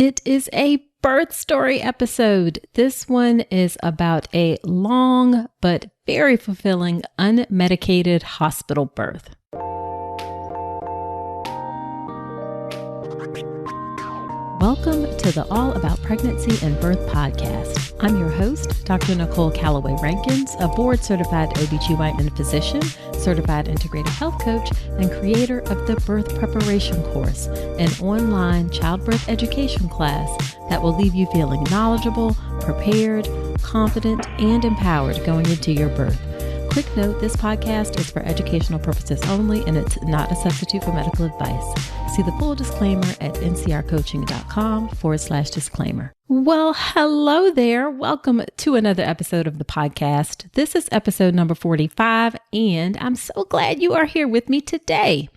It is a birth story episode. This one is about a long but very fulfilling unmedicated hospital birth. Welcome to the All About Pregnancy and Birth podcast. I'm your host, Dr. Nicole Calloway Rankins, a board-certified OBGYN physician, certified integrative health coach, and creator of the Birth Preparation Course, an online childbirth education class that will leave you feeling knowledgeable, prepared, confident, and empowered going into your birth. Quick note, this podcast is for educational purposes only, and it's not a substitute for medical advice. See the full disclaimer at ncrcoaching.com/disclaimer. Well, hello there. Welcome to another episode of the podcast. This is episode number 45, and I'm so glad you are here with me today.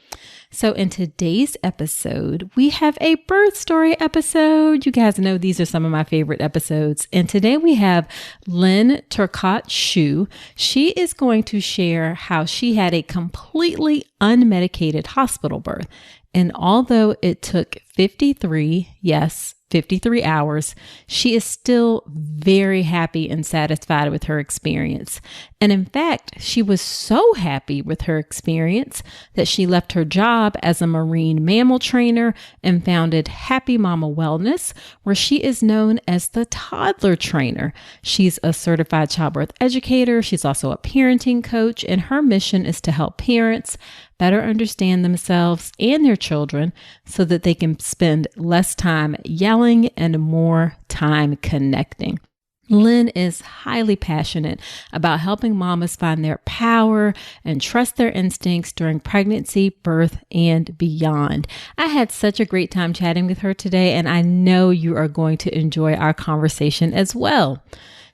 So in today's episode, we have a birth story episode. You guys know these are some of my favorite episodes. And today we have Lynn Turcotte-Schuh. She is going to share how she had a completely unmedicated hospital birth. And although it took 53 hours, she is still very happy and satisfied with her experience. And in fact, she was so happy with her experience that she left her job as a marine mammal trainer and founded Happy Mama Wellness, where she is known as the Toddler Trainer. She's a certified childbirth educator. She's also a parenting coach, and her mission is to help parents better understand themselves and their children so that they can spend less time yelling and more time connecting. Lynn is highly passionate about helping mamas find their power and trust their instincts during pregnancy, birth, and beyond. I had such a great time chatting with her today, and I know you are going to enjoy our conversation as well.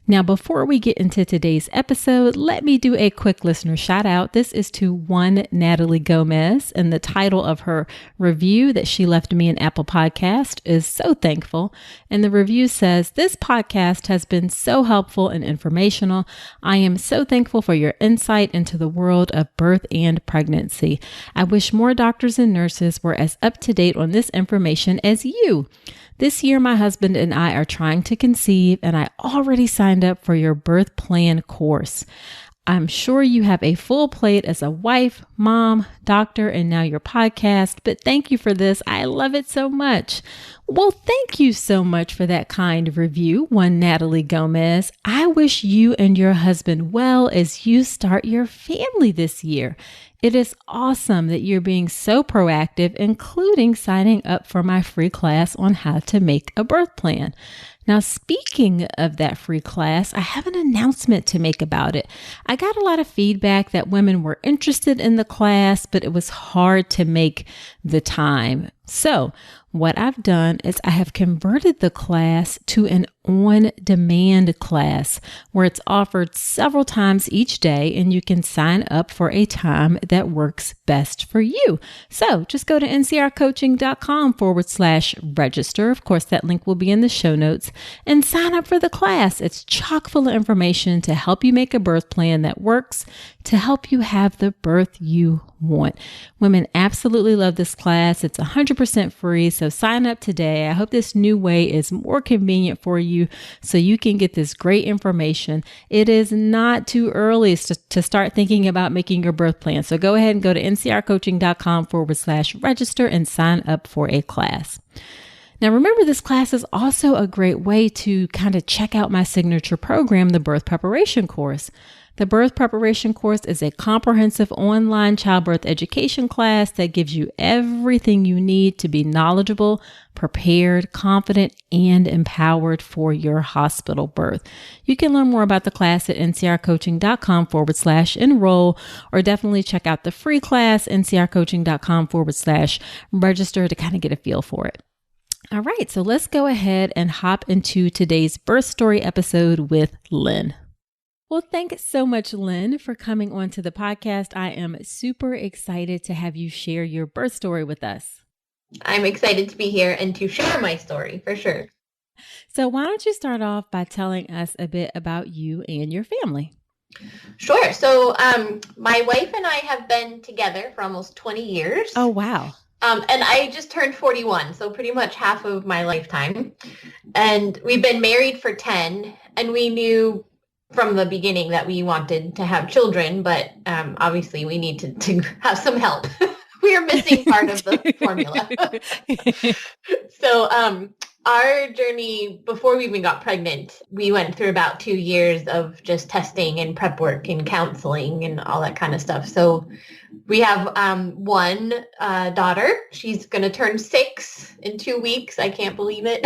Now, before we get into today's episode, let me do a quick listener shout out. This is to one Natalie Gomez, and the title of her review that she left me in Apple Podcast is So Thankful. And the review says, "This podcast has been so helpful and informational. I am so thankful for your insight into the world of birth and pregnancy. I wish more doctors and nurses were as up to date on this information as you. This year, my husband and I are trying to conceive, and I already signed up for your birth plan course. I'm sure you have a full plate as a wife, mom, doctor, and now your podcast, but thank you for this. I love it so much." Well, thank you so much for that kind review, one Natalie Gomez. I wish you and your husband well as you start your family this year. It is awesome that you're being so proactive, including signing up for my free class on how to make a birth plan. Now, speaking of that free class, I have an announcement to make about it. I got a lot of feedback that women were interested in the class, but it was hard to make the time. So what I've done is I have converted the class to an on-demand class where it's offered several times each day, and you can sign up for a time that works best for you. So just go to ncrcoaching.com/register. Of course, that link will be in the show notes, and sign up for the class. It's chock full of information to help you make a birth plan that works, to help you have the birth you want. Women absolutely love this class. It's 100% free, so sign up today. I hope this new way is more convenient for you so you can get this great information. It is not too early to start thinking about making your birth plan. So go ahead and go to ncrcoaching.com/register and sign up for a class. Now, remember, this class is also a great way to kind of check out my signature program, the Birth Preparation Course. The Birth Preparation Course is a comprehensive online childbirth education class that gives you everything you need to be knowledgeable, prepared, confident, and empowered for your hospital birth. You can learn more about the class at ncrcoaching.com/enroll, or definitely check out the free class, ncrcoaching.com/register, to kind of get a feel for it. All right, so let's go ahead and hop into today's birth story episode with Lynn. Well, thanks so much, Lynn, for coming on to the podcast. I am super excited to have you share your birth story with us. I'm excited to be here and to share my story, for sure. So why don't you start off by telling us a bit about you and your family? Sure. So my wife and I have been together for almost 20 years. Oh, wow. And I just turned 41, so pretty much half of my lifetime. And we've been married for 10, and we knew from the beginning that we wanted to have children, but obviously we need to have some help. We are missing part of the formula. So our journey before we even got pregnant, we went through about 2 years of just testing and prep work and counseling and all that kind of stuff. So we have one daughter. She's going to turn 6 in 2 weeks. I can't believe it.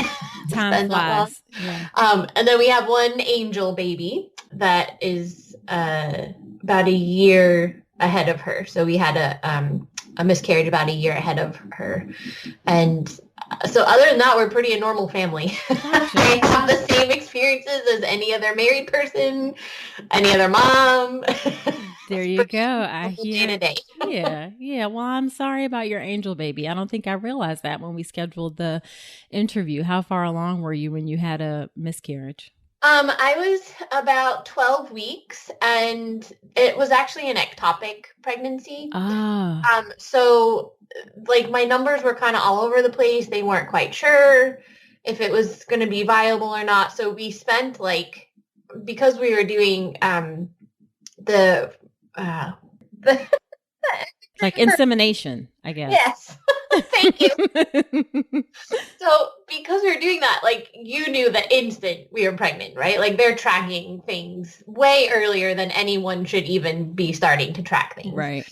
Time flies. Yeah. And then we have one angel baby that is about a year ahead of her. So we had a miscarriage about a year ahead of her. And so other than that, we're pretty a normal family. I have the same experiences as any other married person, any other mom. There you go. I hear day. Yeah. Yeah. Well, I'm sorry about your angel baby. I don't think I realized that when we scheduled the interview. How far along were you when you had a miscarriage? I was about 12 weeks, and it was actually an ectopic pregnancy. So like my numbers were kind of all over the place. They weren't quite sure if it was going to be viable or not. So we spent because we were doing the like insemination, I guess. Yes. Thank you. So because we were doing that, you knew the instant we were pregnant, right? Like they're tracking things way earlier than anyone should even be starting to track things. Right.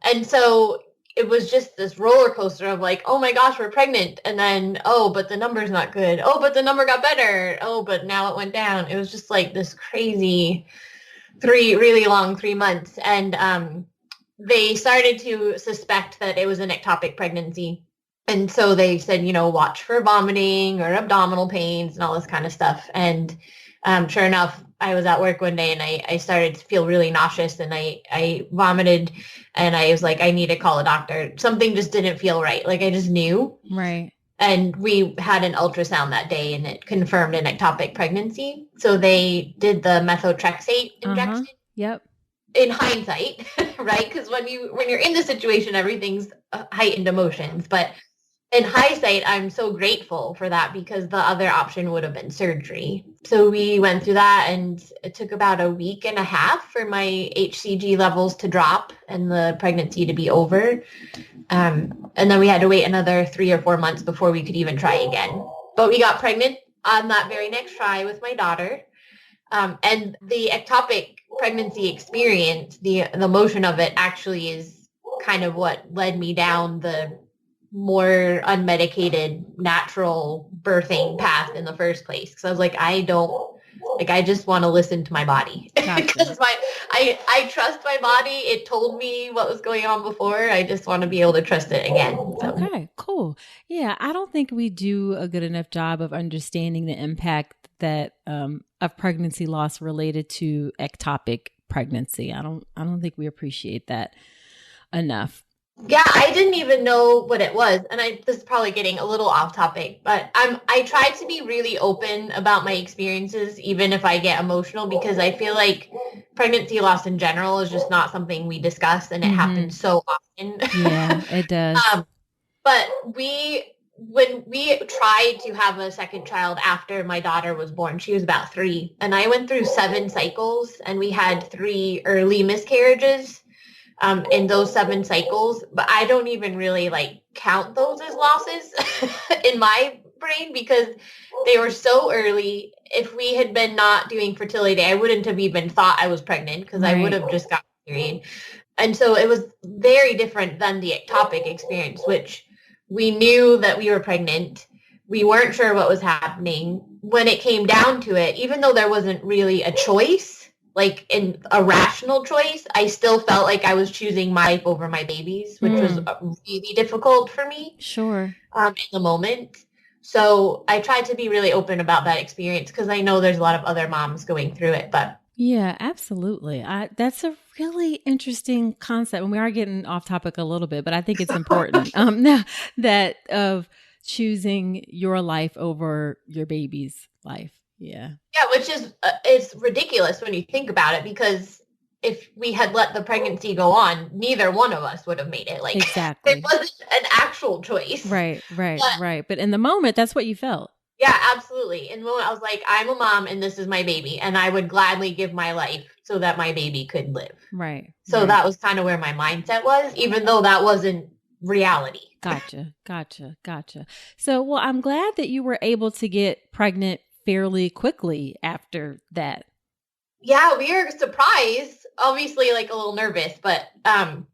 And so it was just this roller coaster of oh my gosh, we're pregnant. And then, oh, but the number's not good. Oh, but the number got better. Oh, but now it went down. It was just this crazy really long 3 months. And they started to suspect that it was an ectopic pregnancy. And so they said, watch for vomiting or abdominal pains and all this kind of stuff. And sure enough, I was at work one day and I started to feel really nauseous and I vomited and I was like, I need to call a doctor. Something just didn't feel right. I just knew. Right. And we had an ultrasound that day and it confirmed an ectopic pregnancy. So they did the methotrexate injection. Yep. In hindsight, right? Because when you're in the situation, everything's heightened emotions. But in hindsight, I'm so grateful for that because the other option would have been surgery. So we went through that and it took about a week and a half for my HCG levels to drop and the pregnancy to be over. And then we had to wait another 3 or 4 months before we could even try again. But we got pregnant on that very next try with my daughter. And the ectopic pregnancy experience, the emotion of it actually is kind of what led me down the more unmedicated, natural birthing path in the first place. Because I was like, I just want to listen to my body. Because I trust my body. It told me what was going on before. I just want to be able to trust it again. So. Okay, cool. Yeah, I don't think we do a good enough job of understanding the impact that of pregnancy loss related to ectopic pregnancy. I don't think we appreciate that enough. Yeah, I didn't even know what it was. And this is probably getting a little off topic, but I try to be really open about my experiences, even if I get emotional, because I feel like pregnancy loss in general is just not something we discuss and it happens so often. Yeah, it does. But when we tried to have a second child after my daughter was born, she was about 3, and I went through 7 cycles and we had 3 early miscarriages. In those 7 cycles, but I don't even really count those as losses in my brain because they were so early. If we had been not doing fertility, I wouldn't have even thought I was pregnant because I would have just got married. And so it was very different than the ectopic experience, which we knew that we were pregnant. We weren't sure what was happening. When it came down to it, even though there wasn't really a choice, in a rational choice, I still felt like I was choosing my life over my baby's, which was really difficult for me. Sure. In the moment. So I tried to be really open about that experience because I know there's a lot of other moms going through it, but. Yeah, absolutely. That's a really interesting concept. And we are getting off topic a little bit, but I think it's important that of choosing your life over your baby's life. Yeah. Yeah, which is it's ridiculous when you think about it because if we had let the pregnancy go on, neither one of us would have made it. Like Exactly. it wasn't an actual choice. Right, right, But right. But in the moment, that's what you felt. yeah, absolutely. In the moment, I was like, I'm a mom and this is my baby, and I would gladly give my life so that my baby could live. Right. So right. that was kind of where my mindset was, even though that wasn't reality. Gotcha. So, well, I'm glad that you were able to get pregnant fairly quickly after that. Yeah, we were surprised, obviously like a little nervous, but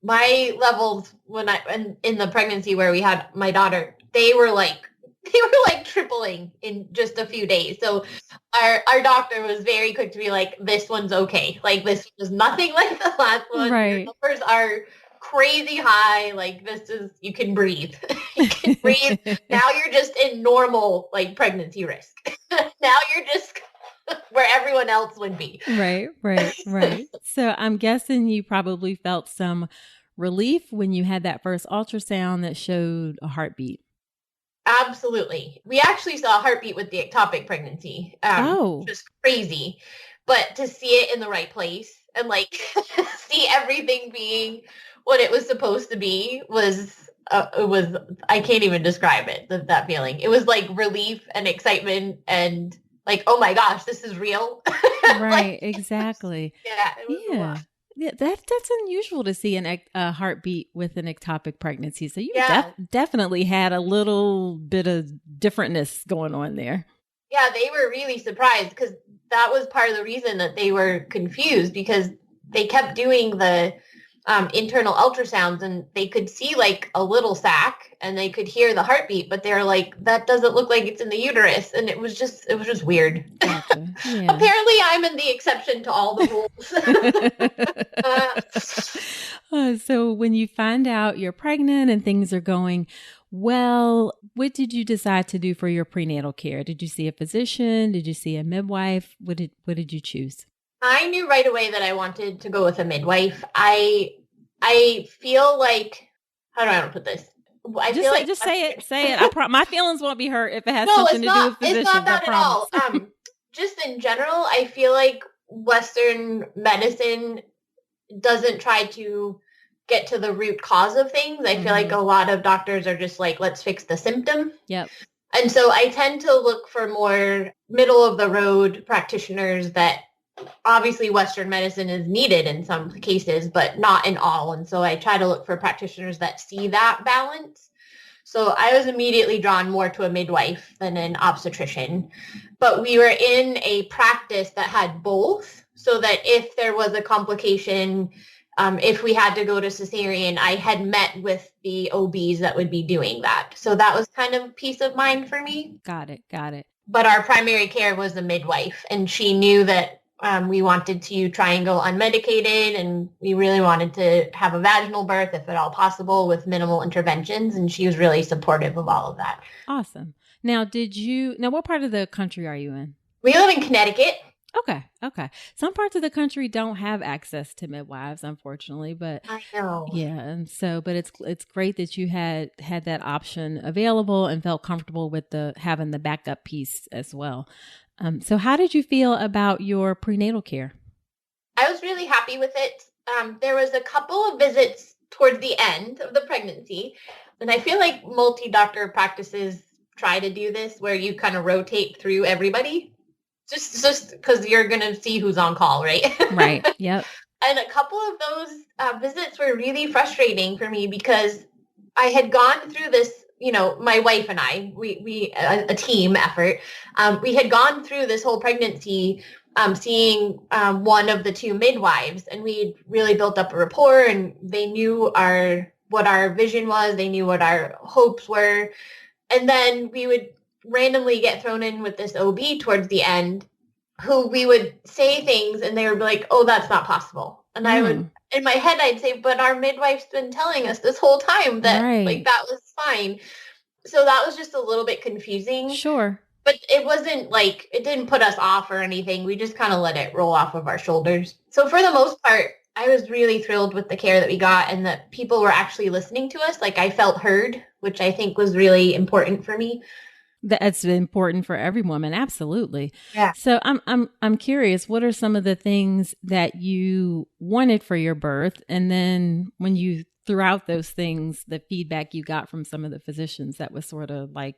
my levels when in the pregnancy where we had my daughter, they were like tripling in just a few days. So our doctor was very quick to be like, this one's okay. Like this was nothing like the last one. Your Right. numbers are crazy high. Like this is, you can breathe. You can breathe. Now you're just in normal like pregnancy risk. Now you're just where everyone else would be. Right. So I'm guessing you probably felt some relief when you had that first ultrasound that showed a heartbeat. Absolutely. We actually saw a heartbeat with the ectopic pregnancy. Which was crazy. But to see it in the right place and like see everything being what it was supposed to be was I can't even describe it, that feeling. It was like relief and excitement and like, oh my gosh, this is real. Right, Like, exactly. yeah, it was a lot. Yeah, that's unusual to see a heartbeat with an ectopic pregnancy. So you Yeah. definitely had a little bit of differentness going on there. Yeah, they were really surprised because that was part of the reason that they were confused, because they kept doing the internal ultrasounds and they could see like a little sac and they could hear the heartbeat, but they're like, that doesn't look like it's in the uterus. And it was just weird. Gotcha. Yeah. Apparently I'm in the exception to all the rules. So when you find out you're pregnant and things are going well, what did you decide to do for your prenatal care? Did you see a physician? Did you see a midwife? What did you choose? I knew right away that I wanted to go with a midwife. I feel like, how do I want to put this? I feel like just say it. Say it. My feelings won't be hurt if it has something to do with physicians. It's not that at all. Just in general, I feel like Western medicine doesn't try to get to the root cause of things. I feel like a lot of doctors are just like, let's fix the symptom. Yep. And so I tend to look for more middle of the road practitioners that obviously Western medicine is needed in some cases, but not in all. And so I try to look for practitioners that see that balance. So I was immediately drawn more to a midwife than an obstetrician. But we were in a practice that had both, so that if there was a complication, if we had to go to cesarean, I had met with the OBs that would be doing that. So that was kind of peace of mind for me. Got it. But our primary care was the midwife, and she knew that we wanted to try and go unmedicated, and we really wanted to have a vaginal birth if at all possible with minimal interventions. And she was really supportive of all of that. Awesome. Now, what part of the country are you in? We live in Connecticut. Okay. Some parts of the country don't have access to midwives, unfortunately, but I know. Yeah. And so, but it's great that you had that option available and felt comfortable with having the backup piece as well. So how did you feel about your prenatal care? I was really happy with it. There was a couple of visits towards the end of the pregnancy, and I feel like multi-doctor practices try to do this where you kind of rotate through everybody. Just because you're going to see who's on call, right? Right. Yep. And a couple of those visits were really frustrating for me because I had gone through this, my wife and I, we a team effort. We had gone through this whole pregnancy, seeing one of the two midwives, and we really built up a rapport, and they knew what our vision was. They knew what our hopes were. And then we would randomly get thrown in with this OB towards the end, who we would say things and they would be like, oh, that's not possible. And I would, in my head, I'd say, but our midwife's been telling us this whole time that like that was fine. So that was just a little bit confusing. Sure. But it wasn't like, it didn't put us off or anything. We just kind of let it roll off of our shoulders. So for the most part, I was really thrilled with the care that we got and that people were actually listening to us. Like I felt heard, which I think was really important for me. That's important for every woman. Absolutely. Yeah. So I'm curious, what are some of the things that you wanted for your birth? And then when you threw out those things, the feedback you got from some of the physicians that was sort of like,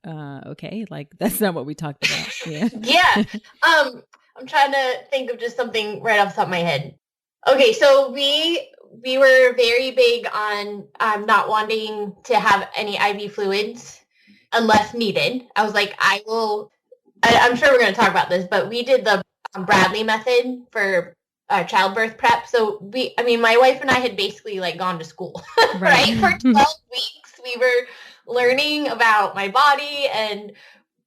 okay, like that's not what we talked about. Yeah. Yeah. I'm trying to think of just something right off the top of my head. Okay, so we were very big on not wanting to have any IV fluids unless needed. I was like, I'm sure we're going to talk about this, but we did the Bradley method for childbirth prep. So my wife and I had basically like gone to school, right? For 12 weeks, we were learning about my body and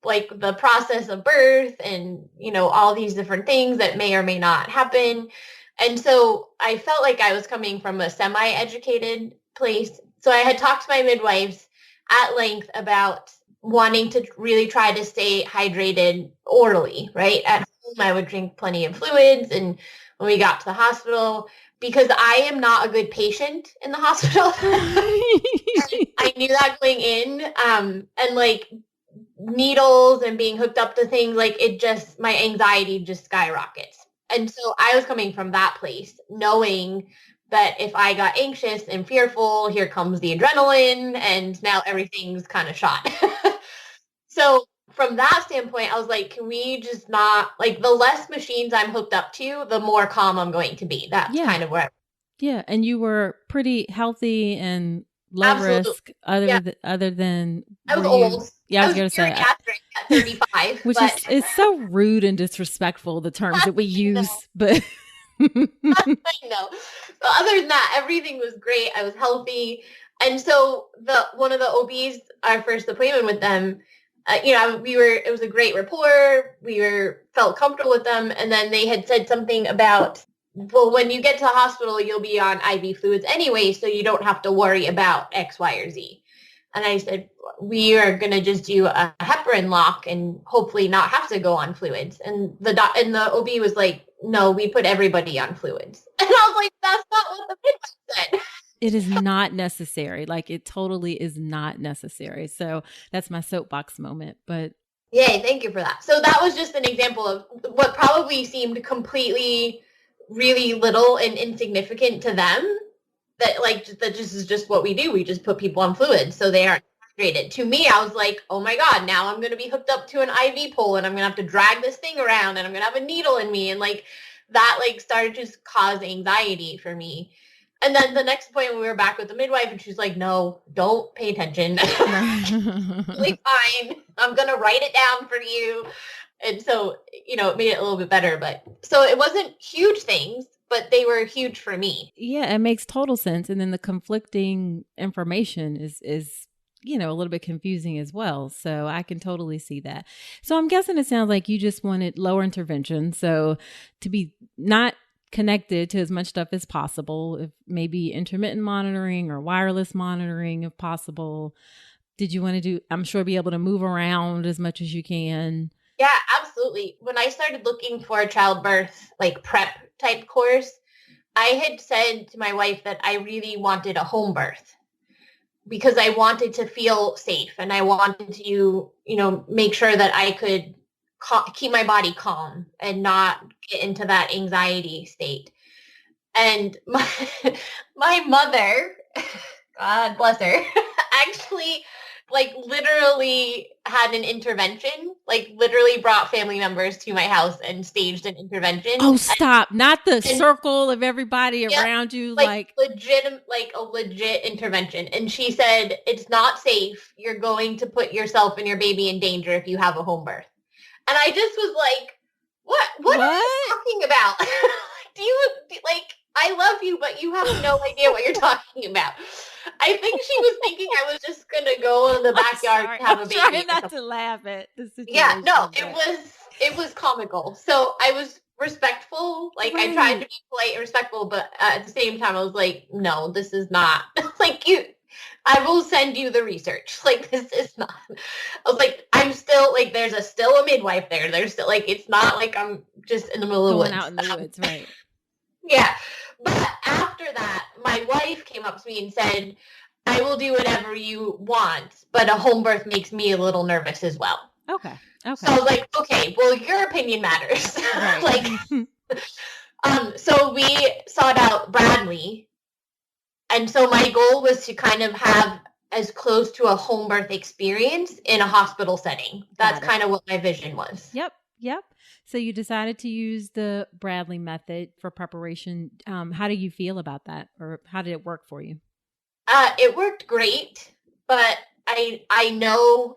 like the process of birth and, all these different things that may or may not happen. And so I felt like I was coming from a semi-educated place. So I had talked to my midwives at length about wanting to really try to stay hydrated orally, right? At home, I would drink plenty of fluids. And when we got to the hospital, because I am not a good patient in the hospital, I knew that going in. And like needles and being hooked up to things, like my anxiety just skyrockets. And so I was coming from that place, knowing that if I got anxious and fearful, here comes the adrenaline, and now everything's kind of shot. So from that standpoint, I was like, can we just not, like, the less machines I'm hooked up to, the more calm I'm going to be. That's kind of where Yeah, and you were pretty healthy and low risk other than I was old. Yeah, I was going to say at 35, which is so rude and disrespectful, the terms that we use, but I know. But other than that, everything was great. I was healthy. And so one of the OBs, our first appointment with them, it was a great rapport. Felt comfortable with them. And then they had said something about, well, when you get to the hospital, you'll be on IV fluids anyway, so you don't have to worry about X, Y, or Z. And I said, we are going to just do a heparin lock and hopefully not have to go on fluids. And the OB was like, no, we put everybody on fluids. And I was like, that's not what the midwife said. It is not necessary. Like, it totally is not necessary. So that's my soapbox moment. But yay, thank you for that. So that was just an example of what probably seemed completely really little and insignificant to them. That just is just what we do. We just put people on fluids so they aren't hydrated. To me, I was like, oh my God, now I'm going to be hooked up to an IV pole and I'm going to have to drag this thing around and I'm going to have a needle in me. And like that started to just cause anxiety for me. And then the next point when we were back with the midwife and she's like, no, don't pay attention. Really fine. I'm going to write it down for you. And so, it made it a little bit better. But so it wasn't huge things, but they were huge for me. Yeah, it makes total sense. And then the conflicting information is a little bit confusing as well. So I can totally see that. So I'm guessing it sounds like you just wanted lower intervention. So to be not connected to as much stuff as possible, if maybe intermittent monitoring or wireless monitoring if possible. Did you want to I'm sure be able to move around as much as you can? Yeah, absolutely. When I started looking for a childbirth, prep type course, I had said to my wife that I really wanted a home birth because I wanted to feel safe and I wanted to, make sure that I could keep my body calm and not get into that anxiety state. And my mother, God bless her, actually literally had an intervention, literally brought family members to my house and staged an intervention. Oh, stop. Not the circle of everybody around you. Legit, a legit intervention. And she said, it's not safe. You're going to put yourself and your baby in danger if you have a home birth. And I just was like, what are you talking about? I love you, but you have no idea what you're talking about. I think she was thinking I was just going to go in the backyard and have a baby. I'm trying not to laugh at the situation. Yeah, no, it was comical. So I was respectful. I tried to be polite and respectful, but at the same time, I was like, no, this is not I will send you the research. This is not, I was like, I'm still there's still a midwife there. There's still it's not like I'm just in the middle of the woods. Going out in the woods, right. Yeah. But after that, my wife came up to me and said, I will do whatever you want, but a home birth makes me a little nervous as well. Okay. So I was like, okay, well, your opinion matters. Right. So we sought out Bradley. And so my goal was to kind of have as close to a home birth experience in a hospital setting. That's kind of what my vision was. Yep. So you decided to use the Bradley method for preparation. How do you feel about that, or how did it work for you? It worked great, but I know,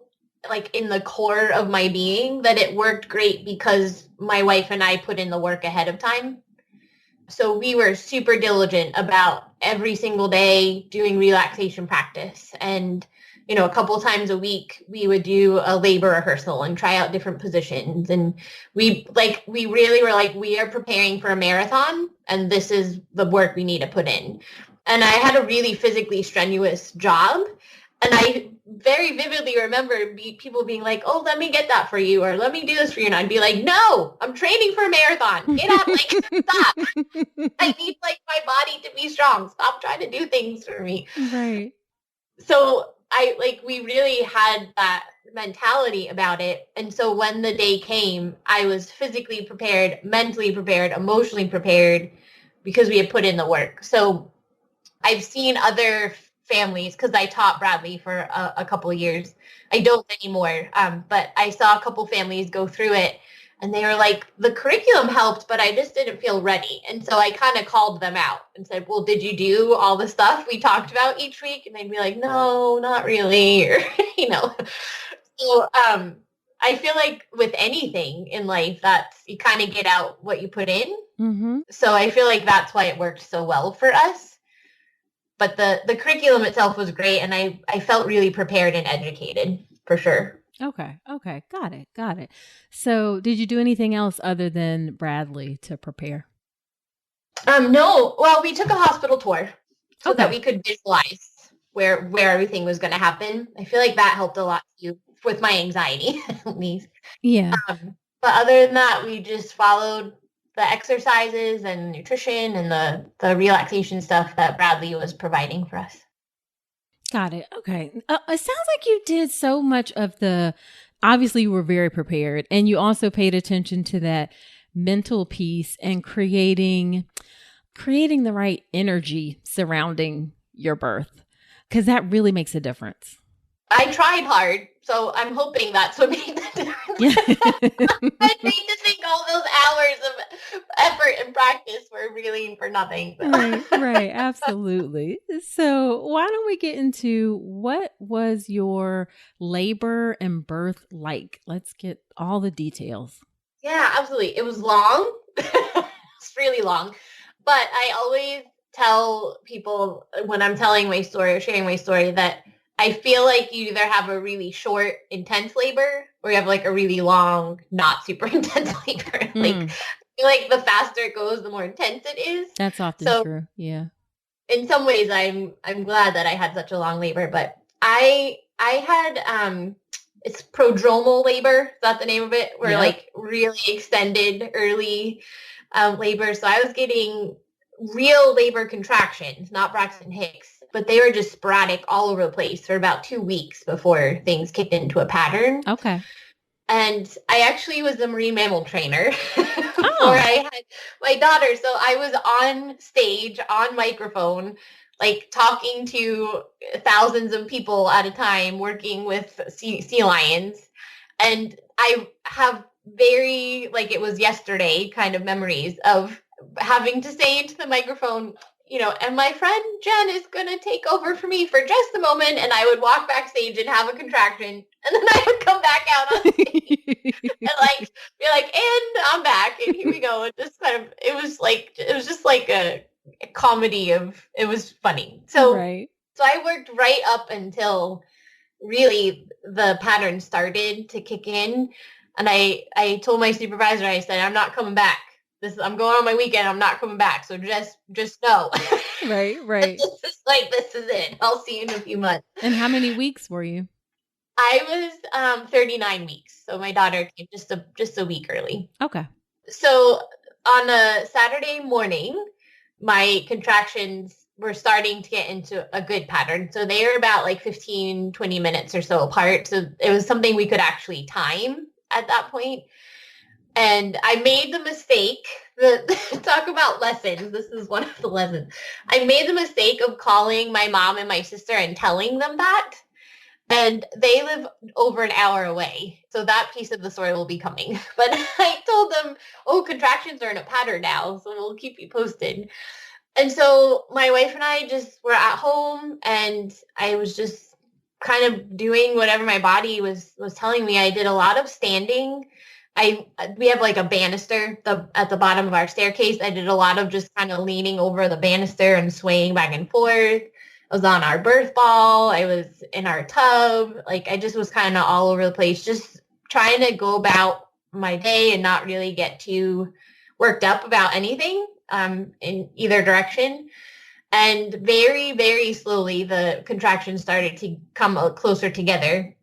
like, in the core of my being that it worked great because my wife and I put in the work ahead of time. So we were super diligent about every single day doing relaxation practice. And, you know, a couple times a week, we would do a labor rehearsal and try out different positions. And we really were like, we are preparing for a marathon, and this is the work we need to put in. And I had a really physically strenuous job. And I very vividly remember people being like, oh, let me get that for you, or let me do this for you. And I'd be like, no, I'm training for a marathon. Get out, like, stop. I need, like, my body to be strong. Stop trying to do things for me. Right. So we really had that mentality about it. And so when the day came, I was physically prepared, mentally prepared, emotionally prepared, because we had put in the work. So I've seen other families, because I taught Bradley for a couple of years. I don't anymore, but I saw a couple families go through it, and they were like, the curriculum helped, but I just didn't feel ready. And so I kind of called them out and said, well, did you do all the stuff we talked about each week? And they'd be like, no, not really, or, you know. So I feel like with anything in life, that's, you kind of get out what you put in. Mm-hmm. So I feel like that's why it worked so well for us. But the curriculum itself was great, and I felt really prepared and educated, for sure. Okay. Got it. So did you do anything else other than Bradley to prepare? No. Well, we took a hospital tour so that we could visualize where everything was going to happen. I feel like that helped a lot too, with my anxiety, at least. Yeah. But other than that, we just followed the exercises and nutrition and the relaxation stuff that Bradley was providing for us. Got it. Okay. It sounds like you did so much of obviously you were very prepared, and you also paid attention to that mental piece and creating the right energy surrounding your birth, because that really makes a difference. I tried hard, so I'm hoping that's what made the difference. I need to think all those hours of effort and practice were really for nothing. Right. Absolutely. So why don't we get into what was your labor and birth like? Let's get all the details. Yeah, absolutely. It was long. It's really long. But I always tell people when I'm telling my story or sharing my story that I feel like you either have a really short, intense labor, or you have like a really long, not super intense labor. Like, I feel like the faster it goes, the more intense it is. That's often true. Yeah. In some ways, I'm glad that I had such a long labor, but I had it's prodromal labor. Is that the name of it? Where like really extended early labor. So I was getting real labor contractions, not Braxton Hicks. But they were just sporadic all over the place for about 2 weeks before things kicked into a pattern. Okay. And I actually was a marine mammal trainer before I had my daughter. So I was on stage, on microphone, like talking to thousands of people at a time, working with sea lions. And I have very, like it was yesterday kind of memories of having to say into the microphone, you know, and my friend Jen is going to take over for me for just a moment. And I would walk backstage and have a contraction. And then I would come back out on stage and like, be like, and I'm back. And here we go. And just kind of, it was just like a comedy of, it was funny. So, So I worked right up until really the pattern started to kick in. And I told my supervisor, I said, I'm not coming back. I'm going on my weekend. I'm not coming back. So just know. Right. This is it. I'll see you in a few months. And how many weeks were you? I was 39 weeks. So my daughter came just a week early. Okay. So on a Saturday morning, my contractions were starting to get into a good pattern. So they were about like 15, 20 minutes or so apart. So it was something we could actually time at that point. And I made the mistake, talk about lessons. This is one of the lessons. I made the mistake of calling my mom and my sister and telling them that. And they live over an hour away. So that piece of the story will be coming. But I told them, oh, contractions are in a pattern now. So we'll keep you posted. And so my wife and I just were at home, and I was just kind of doing whatever my body was telling me. I did a lot of standing. We have like a banister at the bottom of our staircase. I did a lot of just kind of leaning over the banister and swaying back and forth. I was on our birth ball. I was in our tub. Like I just was kind of all over the place, just trying to go about my day and not really get too worked up about anything in either direction. And very, very slowly, the contractions started to come closer together.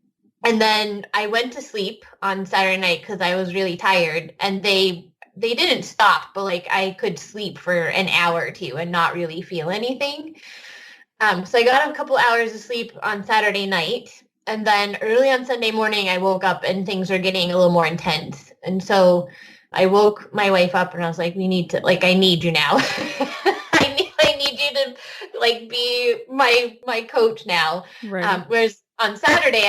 And then I went to sleep on Saturday night because I was really tired. And they didn't stop, but like I could sleep for an hour or two and not really feel anything. So I got a couple hours of sleep on Saturday night. And then early on Sunday morning, I woke up and things were getting a little more intense. And so I woke my wife up and I was like, I need you now. I need you to like be my coach now. Right. Whereas on Saturday,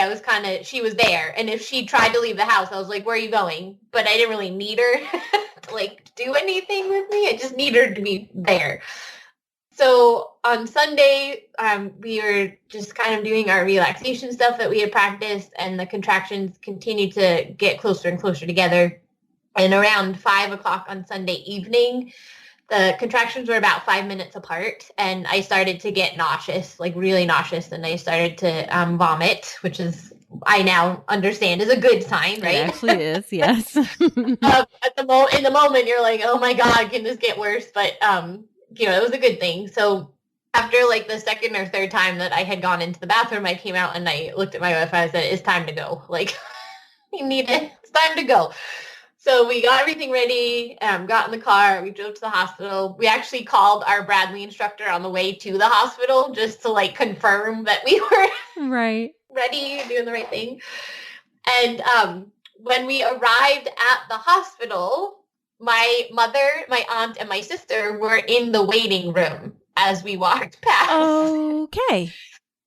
she was there. And if she tried to leave the house, I was like, where are you going? But I didn't really need her to like do anything with me. I just need her to be there. So on Sunday, we were just kind of doing our relaxation stuff that we had practiced, and the contractions continued to get closer and closer together. And around 5 o'clock on Sunday evening, the contractions were about 5 minutes apart, and I started to get nauseous, like really nauseous, and I started to vomit, which is, I now understand, is a good sign, right? It actually is, yes. In the moment, you're like, oh my God, can this get worse? But it was a good thing. So after like the second or third time that I had gone into the bathroom, I came out and I looked at my wife. I said, it's time to go. Like, you need it. It's time to go. So we got everything ready, got in the car. We drove to the hospital. We actually called our Bradley instructor on the way to the hospital just to like confirm that we were right. ready, doing the right thing. And when we arrived at the hospital, my mother, my aunt, and my sister were in the waiting room as we walked past. Okay.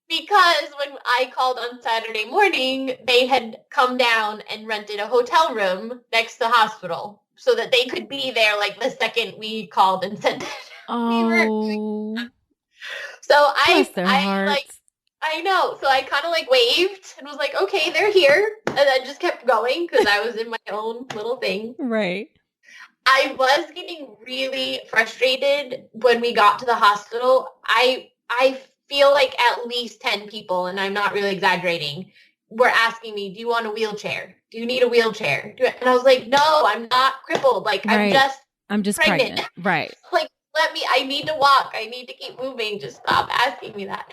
Because when I called on Saturday morning, they had come down and rented a hotel room next to the hospital so that they could be there like the second we called and said that we were. So I know. So I kind of like waved and was like, okay, they're here. And then just kept going because I was in my own little thing. Right. I was getting really frustrated when we got to the hospital. I feel like at least 10 people, and I'm not really exaggerating, were asking me, do you want a wheelchair? Do you need a wheelchair? And I was like, no, I'm not crippled. Like, right. I'm just pregnant. Right. Like, I need to walk. I need to keep moving. Just stop asking me that.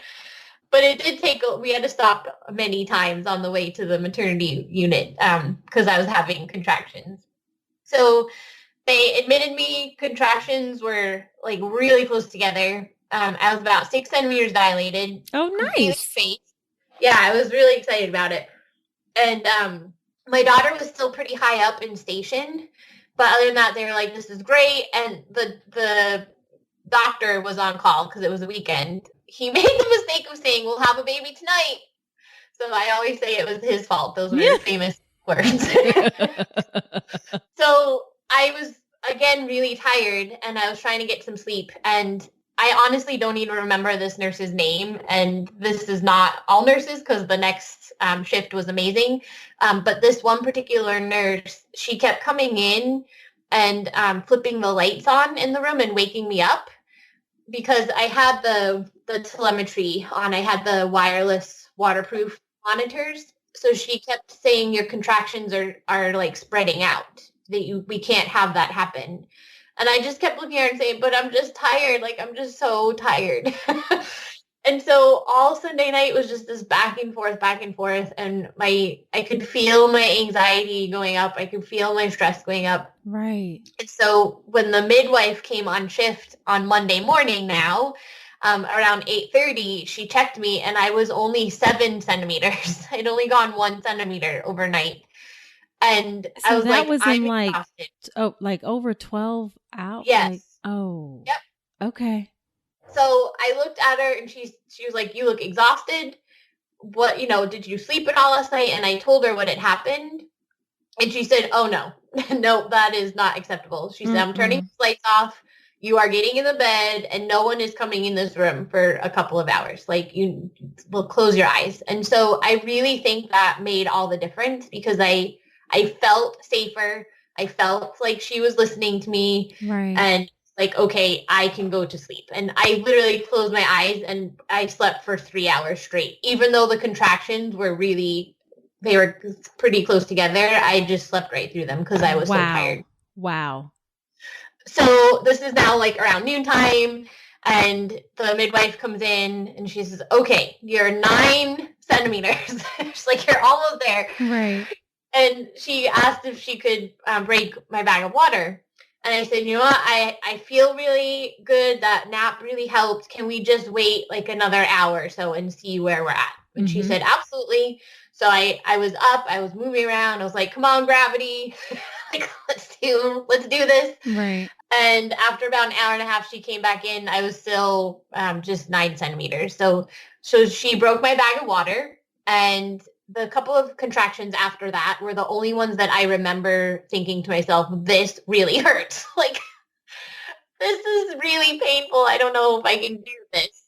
But it did we had to stop many times on the way to the maternity unit because I was having contractions. So they admitted me. Contractions were like really close together. I was about 6 centimeters dilated. Oh, nice. Yeah, I was really excited about it. And my daughter was still pretty high up in station. But other than that, they were like, this is great. And the doctor was on call because it was a weekend. He made the mistake of saying, we'll have a baby tonight. So I always say it was his fault. Those were his famous words. So I was, again, really tired, and I was trying to get some sleep. And I honestly don't even remember this nurse's name. And this is not all nurses because the next shift was amazing. But this one particular nurse, she kept coming in and flipping the lights on in the room and waking me up because I had the telemetry on. I had the wireless waterproof monitors. So she kept saying your contractions are like spreading out. We can't have that happen. And I just kept looking at her and saying, but I'm just tired. Like, I'm just so tired. And so all Sunday night was just this back and forth. And I could feel my anxiety going up. I could feel my stress going up. Right. And so when the midwife came on shift on Monday morning now, around 8:30, she checked me and I was only 7 centimeters. I'd only gone 1 centimeter overnight. And I So was that like, was I'm in exhausted. like over 12 out. Like, Yes. oh, Yep. okay. So I looked at her and she was like, you look exhausted. What, did you sleep at all last night? And I told her what had happened. And she said, oh no, no, that is not acceptable. She said, I'm turning the lights off. You are getting in the bed and no one is coming in this room for a couple of hours. Like, you will close your eyes. And so I really think that made all the difference because I felt safer. I felt like she was listening to me. Right. And like, okay, I can go to sleep. And I literally closed my eyes and I slept for 3 hours straight. Even though the contractions were they were pretty close together, I just slept right through them because I was so tired. Wow. So this is now like around noontime and the midwife comes in and she says, okay, you're 9 centimeters. She's like, you're almost there. Right. And she asked if she could break my bag of water. And I said, you know what? I feel really good. That nap really helped. Can we just wait like another hour or so and see where we're at? And she said, absolutely. So I was up. I was moving around. I was like, come on, gravity. Like, let's do this. Right. And after about an hour and a half, she came back in. I was still just 9 centimeters. So she broke my bag of water, and the couple of contractions after that were the only ones that I remember thinking to myself, this really hurts. Like, this is really painful. I don't know if I can do this.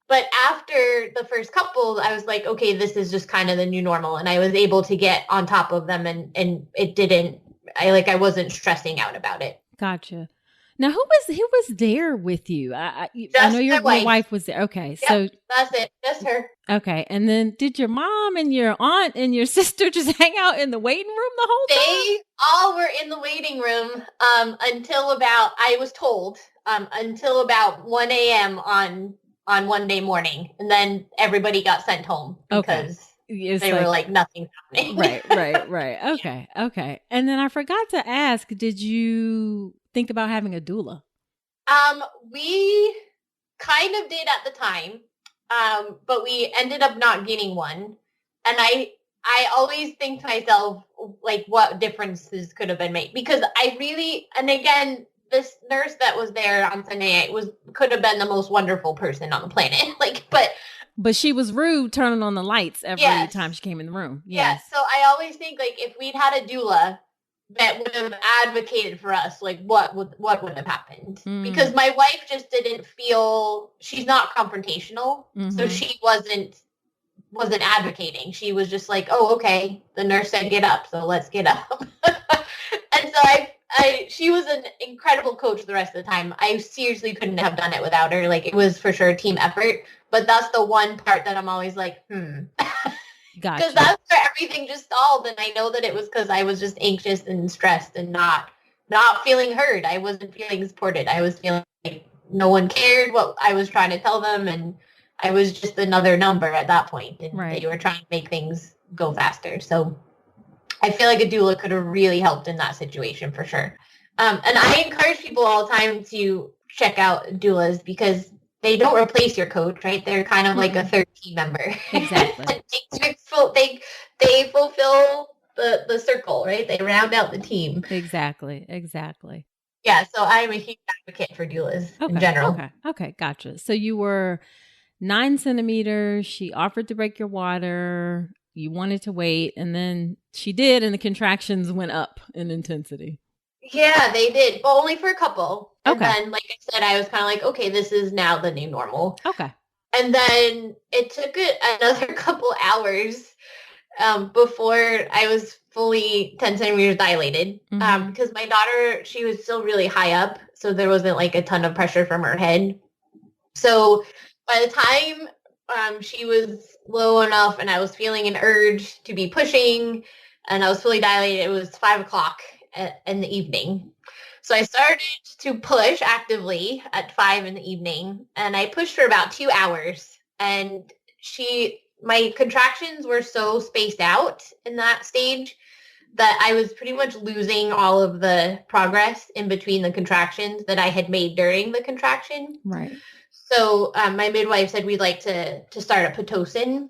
But after the first couple, I was like, okay, this is just kind of the new normal. And I was able to get on top of them and it didn't, I wasn't stressing out about it. Gotcha. Now, who was there with you? I know your wife was there. Okay, yep, so that's it, just her. Okay, and then did your mom and your aunt and your sister just hang out in the waiting room the whole time? They all were in the waiting room until about, I was told, until about 1 a.m. on one day morning, and then everybody got sent home because they were like, nothing's happening. Right. Okay. And then I forgot to ask, did you think about having a doula? We kind of did at the time, but we ended up not getting one. And I always think to myself, like, what differences could have been made? Because I really, and again, this nurse that was there on Sunday night could have been the most wonderful person on the planet. Like, but she was rude turning on the lights every time she came in the room. Yes. Yeah. So I always think, like, if we'd had a doula that would have advocated for us, like, what would have happened? Because my wife just didn't feel, she's not confrontational. So she wasn't advocating. She was just like, oh, okay, the nurse said get up, so let's get up. And so she was an incredible coach the rest of the time. I seriously couldn't have done it without her. Like, it was for sure a team effort. But that's the one part that I'm always like, Gotcha. Because that's where everything just stalled. And I know that it was because I was just anxious and stressed and not feeling heard. I wasn't feeling supported. I was feeling like no one cared what I was trying to tell them. And I was just another number at that point. And they were trying to make things go faster. So I feel like a doula could have really helped in that situation for sure. And I encourage people all the time to check out doulas because they don't replace your coach, right? They're kind of like a third team member. Exactly. They fulfill the circle, right? They round out the team. Exactly. Yeah, so I'm a huge advocate for doulas in general. Okay, gotcha. So you were 9 centimeters. She offered to break your water. You wanted to wait, and then she did, and the contractions went up in intensity. Yeah, they did, but only for a couple. And then, like I said, I was kind of like, okay, this is now the new normal. Okay. And then it took another couple hours before I was fully 10 centimeters dilated. Because my daughter, she was still really high up, so there wasn't like a ton of pressure from her head. So by the time she was low enough and I was feeling an urge to be pushing and I was fully dilated, it was 5 o'clock in the evening. So I started to push actively at 5 in the evening, and I pushed for about 2 hours. And my contractions were so spaced out in that stage that I was pretty much losing all of the progress in between the contractions that I had made during the contraction. Right. So my midwife said we'd like to start a Pitocin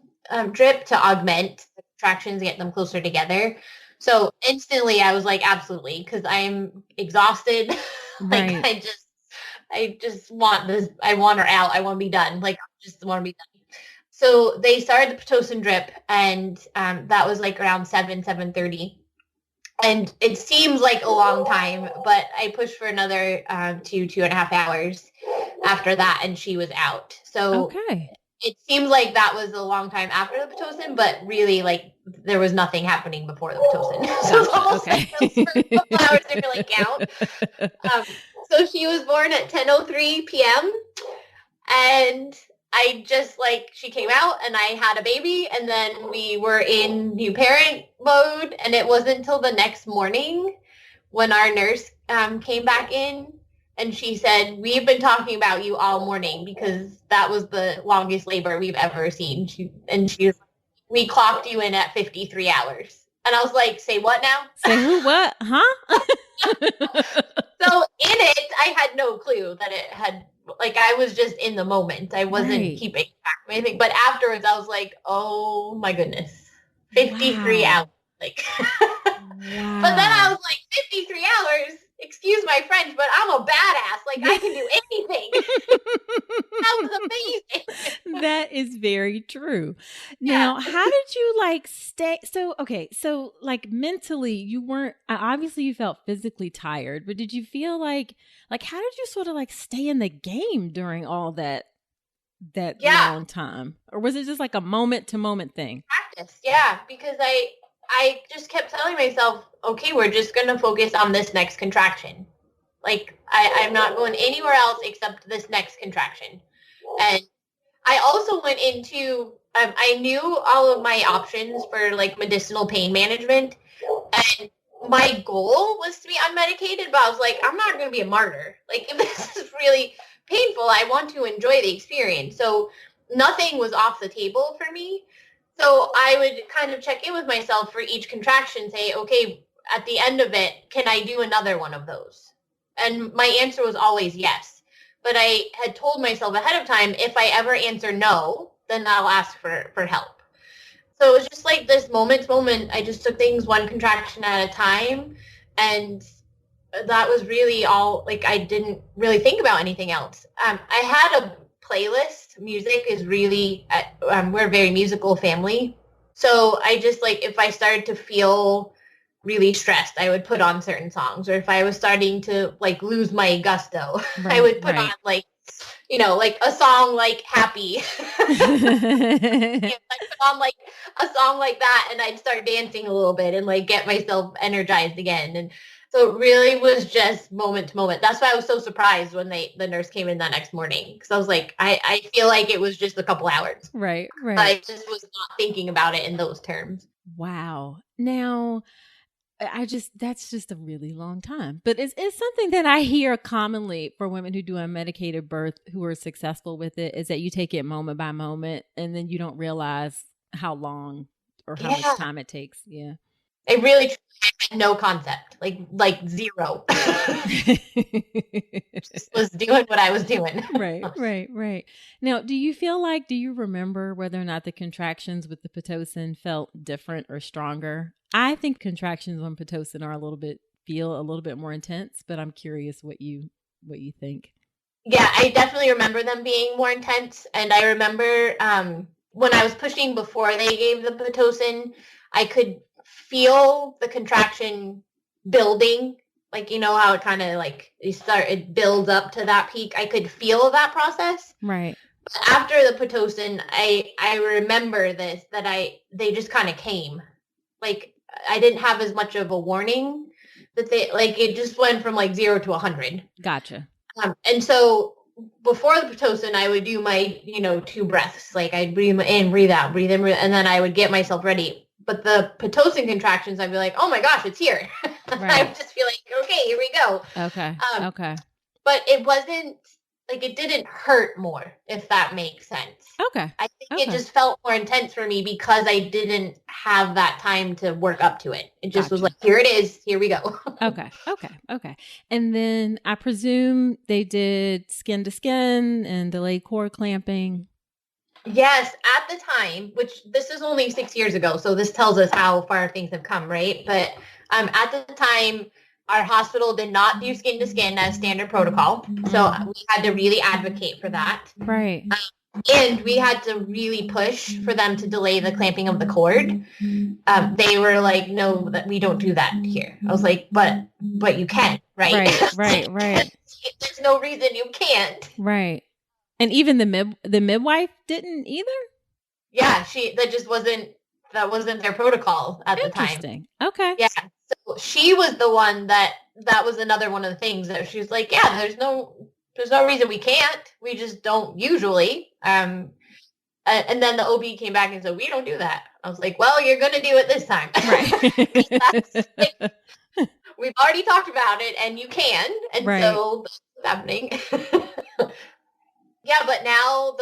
drip to augment the contractions and get them closer together. So instantly I was like, absolutely, because I'm exhausted. Like Right. I just want this. I want her out. I want to be done. Like I just want to be done. So they started the Pitocin drip, and that was like around 7:30. And it seems like a long time, but I pushed for another 2.5 hours after that, and she was out. So Okay. it seems like that was a long time after the Pitocin, but really, like, there was nothing happening before the Pitocin. So it's Gotcha. almost like those first couple hours didn't really count. So she was born at 10:03 p.m. and I just like she came out and I had a baby and then we were in new parent mode, and it wasn't until the next morning when our nurse came back in and she said, we've been talking about you all morning because that was the longest labor we've ever seen. We clocked you in at 53 hours. And I was like, say what now? Say who? What? Huh? So in it, I had no clue that it had, like, I was just in the moment. I wasn't keeping track of anything. But afterwards, I was like, oh my goodness, 53 hours. Like, wow. But then I was like, 53 hours? Excuse my French, but I'm a badass. Like, I can do anything. That was amazing. That is very true. Now, how did you like stay? So, okay. So like mentally you weren't, obviously you felt physically tired, but did you feel like how did you sort of like stay in the game during all that long time? Or was it just like a moment to moment thing? Practice. Yeah. Because I just kept telling myself, okay, we're just going to focus on this next contraction. Like, I'm not going anywhere else except this next contraction. And I also went into, I knew all of my options for like medicinal pain management. And my goal was to be unmedicated, but I was like, I'm not going to be a martyr. Like, if this is really painful, I want to enjoy the experience. So nothing was off the table for me. So I would kind of check in with myself for each contraction, say, okay, at the end of it, can I do another one of those? And my answer was always yes. But I had told myself ahead of time, if I ever answer no, then I'll ask for help. So it was just like this moment to moment. I just took things one contraction at a time. And that was really all, like, I didn't really think about anything else. I had a playlist. Music is really, we're a very musical family. So I just, like, if I started to feel really stressed, I would put on certain songs. Or if I was starting to, like, lose my gusto, I would put on, like, you know, like a song like Happy. I put on like a song like that and I'd start dancing a little bit and like get myself energized again. And so it really was just moment to moment. That's why I was so surprised when the nurse came in that next morning. Because I was like, I feel like it was just a couple hours. Right. I just was not thinking about it in those terms. Wow. Now, that's just a really long time. But it's something that I hear commonly for women who do unmedicated birth who are successful with it, is that you take it moment by moment and then you don't realize how long or how much time it takes. Yeah. I really had no concept, like zero. Just was doing what I was doing. Right. Now, do you remember whether or not the contractions with the Pitocin felt different or stronger? I think contractions on Pitocin feel a little bit more intense, but I'm curious what you think. Yeah, I definitely remember them being more intense. And I remember when I was pushing before they gave the Pitocin, I could feel the contraction building. Like, you know how it kind of like it builds up to that peak. I could feel that process. Right. But after the Pitocin, I remember that they just kind of came. Like, I didn't have as much of a warning that it just went from like 0 to 100. Gotcha. And so before the Pitocin, I would do my, 2 breaths. Like, I'd breathe in, breathe out, breathe in, and then I would get myself ready. But the Pitocin contractions, I'd be like, oh my gosh, it's here. Right. I would just be like, okay, here we go. Okay. Okay. But it wasn't like it didn't hurt more, if that makes sense. Okay. I think it just felt more intense for me because I didn't have that time to work up to it. It just was like, here it is. Here we go. Okay. And then I presume they did skin to skin and delayed cord clamping. Yes, at the time, which this is only 6 years ago, so this tells us how far things have come, right? But at the time, our hospital did not do skin to skin as standard protocol, so we had to really advocate for that. Right. And we had to really push for them to delay the clamping of the cord. They were like, no, that we don't do that here. I was like, but you can, right? Right. There's no reason you can't. Right. And even the midwife didn't either? Yeah, that wasn't their protocol at the time. Interesting. Okay. Yeah. So she was the one that was another one of the things that she was like, yeah, there's no reason we can't. We just don't usually. And then the OB came back and said, we don't do that. I was like, well, you're going to do it this time. Right. We've already talked about it and you can. And so that's what's happening. Yeah, but now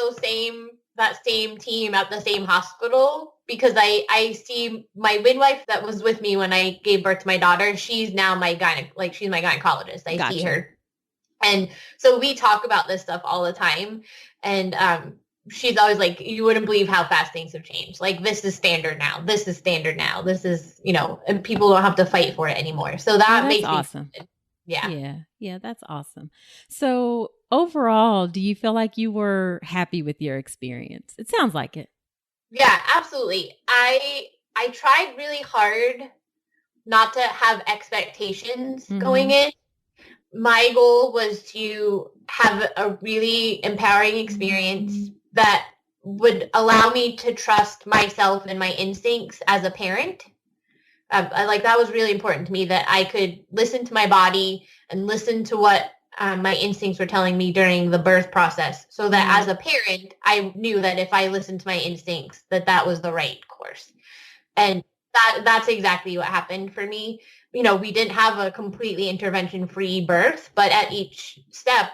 that same team at the same hospital, because I see my midwife that was with me when I gave birth to my daughter, she's now she's my gynecologist. I see her. And so we talk about this stuff all the time. And she's always like, you wouldn't believe how fast things have changed. Like, this is standard now. This is standard now. This is, and people don't have to fight for it anymore. So that makes awesome. Yeah, that's awesome. So overall, do you feel like you were happy with your experience? It sounds like it. Yeah, absolutely. I tried really hard not to have expectations going in. My goal was to have a really empowering experience that would allow me to trust myself and my instincts as a parent. That was really important to me, that I could listen to my body and listen to what my instincts were telling me during the birth process, so that as a parent, I knew that if I listened to my instincts, that was the right course. And that's exactly what happened for me. We didn't have a completely intervention-free birth, but at each step,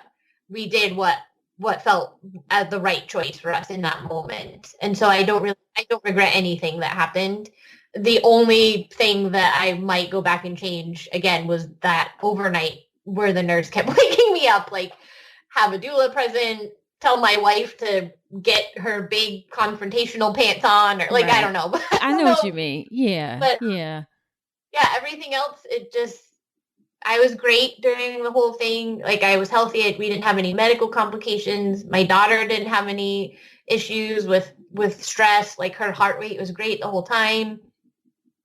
we did what felt as the right choice for us in that moment. And so I don't regret anything that happened. The only thing that I might go back and change again was that overnight where the nurse kept waking me up, like, have a doula present, tell my wife to get her big confrontational pants on, or I don't know. I know what you mean. Yeah. But yeah, everything else, I was great during the whole thing. Like, I was healthy. We didn't have any medical complications. My daughter didn't have any issues with stress. Like, her heart rate was great the whole time.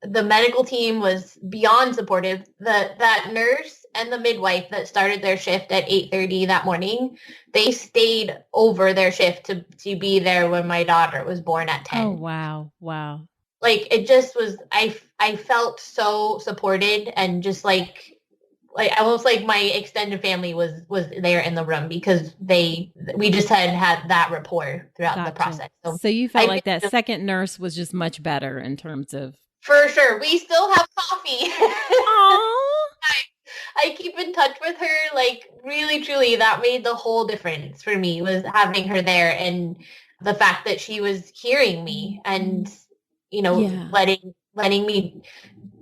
The medical team was beyond supportive. That nurse and the midwife that started their shift at 8:30 that morning, they stayed over their shift to be there when my daughter was born at 10. Oh, wow. Like, it just was, I felt so supported, and just like almost like my extended family was there in the room, because we just had that rapport throughout the process. So you felt like that second nurse was just much better in terms of. For sure. We still have coffee. Aww. I keep in touch with her. Like, really, truly, that made the whole difference for me, was having her there, and the fact that she was hearing me and, letting me,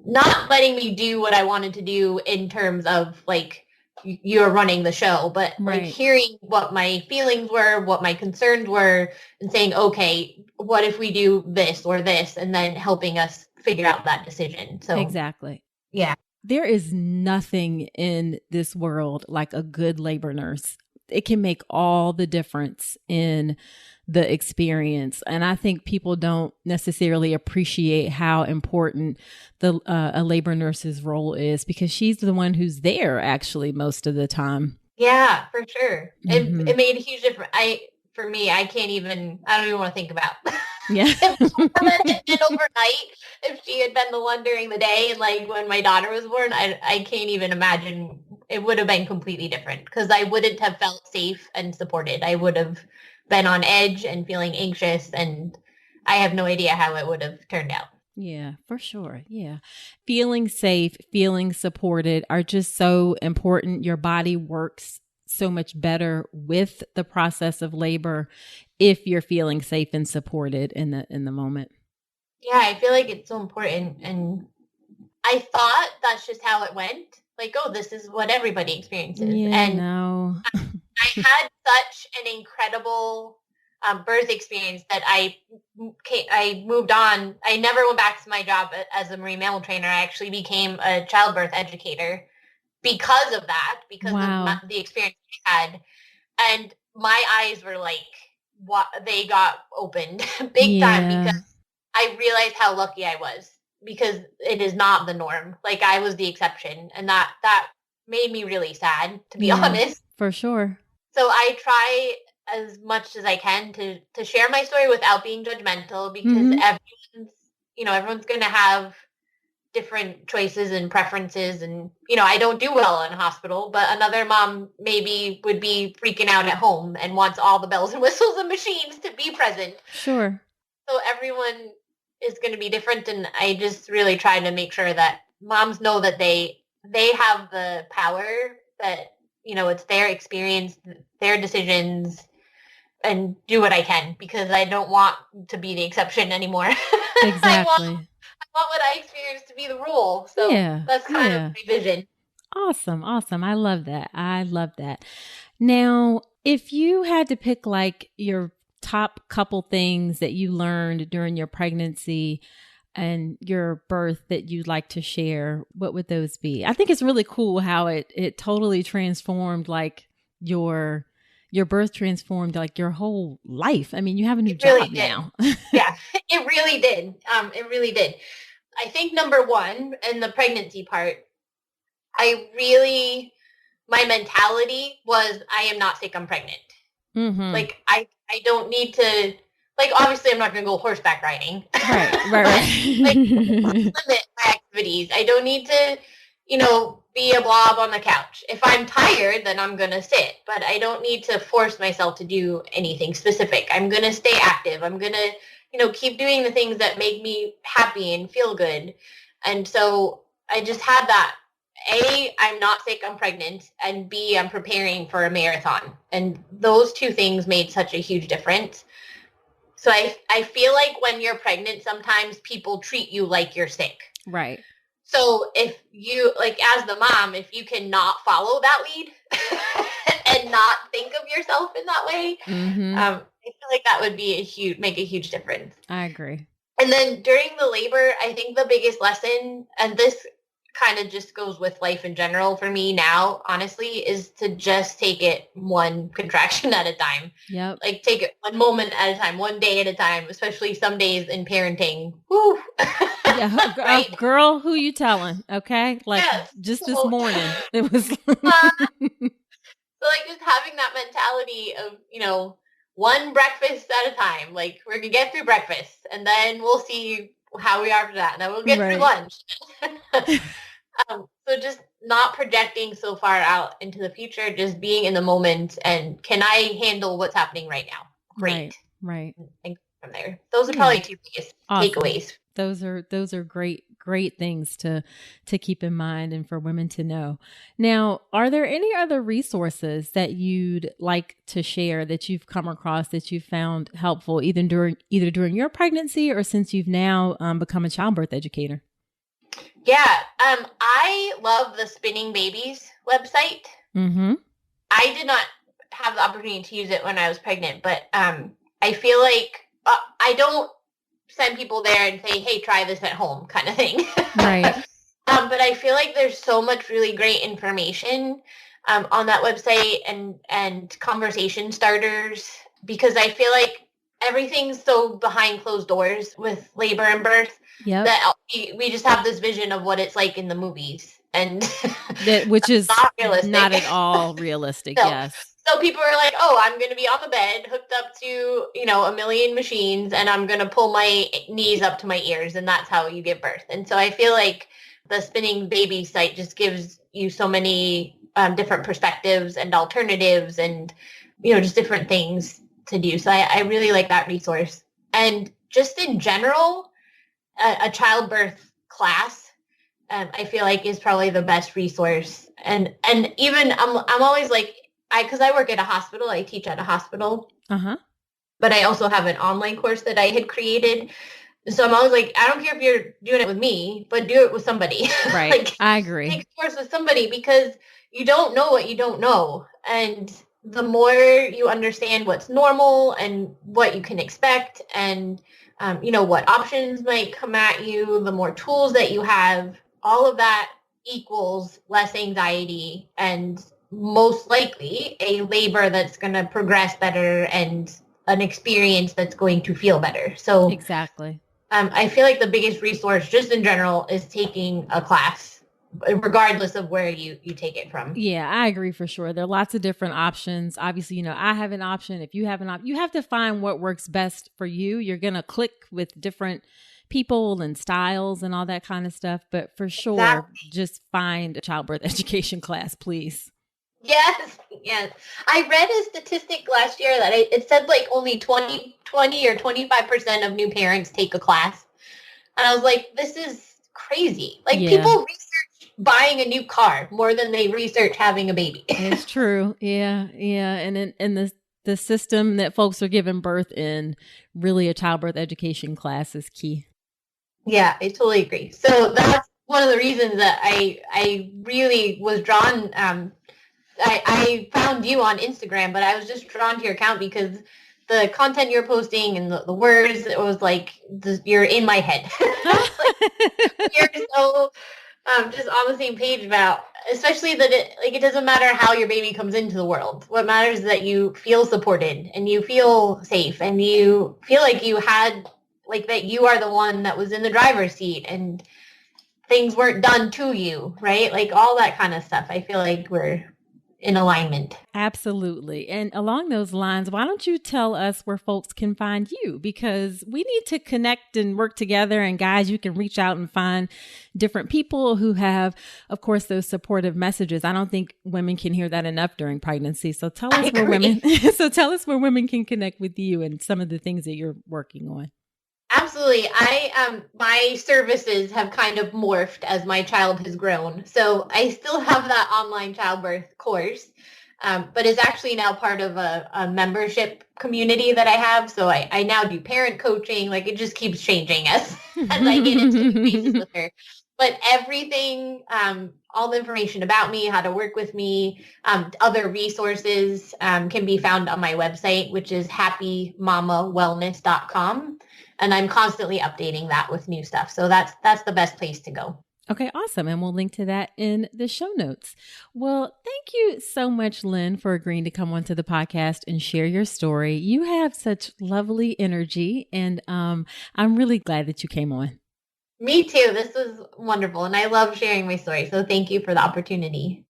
not letting me do what I wanted to do in terms of, like, you're running the show, but like hearing what my feelings were, what my concerns were, and saying, okay, what if we do this or this, and then helping us figure out that decision. So exactly. Yeah. There is nothing in this world like a good labor nurse. It can make all the difference in the experience. And I think people don't necessarily appreciate how important a labor nurse's role is, because she's the one who's there actually most of the time. Yeah, for sure. It made a huge difference. For me, I don't even want to think about. Yeah. If it had been overnight, if she had been the one during the day, and like when my daughter was born, I can't even imagine. It would have been completely different, because I wouldn't have felt safe and supported. I would have been on edge and feeling anxious, and I have no idea how it would have turned out. Yeah, for sure. Yeah. Feeling safe, feeling supported are just so important. Your body works so much better with the process of labor if you're feeling safe and supported in the moment. Yeah, I feel like it's so important. And I thought that's just how it went. Like, oh, this is what everybody experiences. Yeah, And no. I had such an incredible birth experience that I moved on. I never went back to my job as a marine mammal trainer. I actually became a childbirth educator because of that, because Wow. of the experience I had. And my eyes were like, what, they got opened big time, Yeah. because I realized how lucky I was, because it is not the norm. Like, I was the exception, and that made me really sad, to be honest. For sure. So I try as much as I can to share my story without being judgmental, because everyone's going to have different choices and preferences. And, I don't do well in a hospital, but another mom maybe would be freaking out at home and wants all the bells and whistles and machines to be present. Sure. So everyone is going to be different. And I just really try to make sure that moms know that they have the power, that, it's their experience, their decisions, and do what I can, because I don't want to be the exception anymore. Exactly. I want what I experienced to be the rule. So that's kind of my vision. Awesome. I love that. Now, if you had to pick like your top couple things that you learned during your pregnancy and your birth that you'd like to share, what would those be? I think it's really cool how it totally transformed, like your birth transformed like your whole life. I mean, you have a new job now. Yeah, it really did. It really did. I think number one, in the pregnancy part, my mentality was, I am not sick, I'm pregnant. Mm-hmm. Like, I don't need to, like, obviously I'm not going to go horseback riding. Right. Like, limit my activities. I don't need to, be a blob on the couch. If I'm tired, then I'm going to sit, but I don't need to force myself to do anything specific. I'm going to stay active. I'm going to, keep doing the things that make me happy and feel good. And so I just had that. A, I'm not sick, I'm pregnant, and B, I'm preparing for a marathon. And those two things made such a huge difference. So I feel like when you're pregnant, sometimes people treat you like you're sick. Right. So if you, like, as the mom, if you cannot follow that lead and not think of yourself in that way, I feel like that would be make a huge difference. I agree. And then during the labor, I think the biggest lesson, and this kind of just goes with life in general for me now, honestly, is to just take it one contraction at a time. Yep. Like, take it one moment at a time, one day at a time, especially some days in parenting. Woo. Yeah, right? Girl, who you telling? Okay. Like, just this morning, it was. So like, just having that mentality of, one breakfast at a time. Like, we're going to get through breakfast, and then we'll see how we are after that, and then we'll get through lunch. So just not projecting so far out into the future, just being in the moment, and can I handle what's happening right now? Great. Right. And from there, those are probably two biggest takeaways. Those are great things to keep in mind and for women to know. Now, are there any other resources that you'd like to share that you've come across that you found helpful either during your pregnancy or since you've now become a childbirth educator? Yeah, I love the Spinning Babies website. Mm-hmm. I did not have the opportunity to use it when I was pregnant, but I feel like I don't send people there and say, hey, try this at home kind of thing. Right. But I feel like there's so much really great information on that website and conversation starters, because I feel like everything's so behind closed doors with labor and birth that we just have this vision of what it's like in the movies, and which is not realistic. Not at all realistic. No. Yes. So people are like, oh, I'm going to be on the bed hooked up to, a million machines, and I'm going to pull my knees up to my ears, and that's how you give birth. And so I feel like the Spinning Baby site just gives you so many different perspectives and alternatives and, just different things to do. So I really like that resource. And just in general, a childbirth class, I feel like is probably the best resource. And even I'm always like, because I work at a hospital, I teach at a hospital, Uh-huh. but I also have an online course that I had created. So I'm always like, I don't care if you're doing it with me, but do it with somebody. Right. Like, I agree. take a course with somebody because you don't know what you don't know. And the more you understand what's normal and what you can expect and, what options might come at you, the more tools that you have, all of that equals less anxiety and most likely a labor that's going to progress better and an experience that's going to feel better. So Exactly. I feel like the biggest resource just in general is taking a class, regardless of where you take it from. Yeah, I agree for sure. There are lots of different options. Obviously, I have an option. If you have an option, you have to find what works best for you. You're going to click with different people and styles and all that kind of stuff. But for sure, Exactly. just find a childbirth education class, please. Yes, yes. I read a statistic last year that it said like only 20 or 25% of new parents take a class. And I was like, this is crazy. Like Yeah. people research buying a new car more than they research having a baby. It's true. Yeah. Yeah. And in the system that folks are giving birth in, really a childbirth education class is key. Yeah, I totally agree. So that's one of the reasons that I really was drawn. I found you on Instagram, but I was just drawn to your account because the content you're posting and the words, it was like, you're in my head. Like, you're so just on the same page about, especially that it doesn't matter how your baby comes into the world. What matters is that you feel supported and you feel safe and you feel like you had, like that you are the one that was in the driver's seat and things weren't done to you, right? Like all that kind of stuff. I feel like we're in alignment. Absolutely. And along those lines, why don't you tell us where folks can find you? Because we need to connect and work together. And guys, you can reach out and find different people who have, of course, those supportive messages. I don't think women can hear that enough during pregnancy. So tell us where women can connect with you and some of the things that you're working on. Absolutely. My services have kind of morphed as my child has grown. So I still have that online childbirth course, but it's actually now part of a membership community that I have. So I now do parent coaching. Like it just keeps changing as I get into new phases with her. But everything, all the information about me, how to work with me, other resources can be found on my website, which is happymamawellness.com. And I'm constantly updating that with new stuff. So that's the best place to go. Okay, awesome. And we'll link to that in the show notes. Well, thank you so much, Lynn, for agreeing to come onto the podcast and share your story. You have such lovely energy, and I'm really glad that you came on. Me too. This was wonderful. And I love sharing my story. So thank you for the opportunity.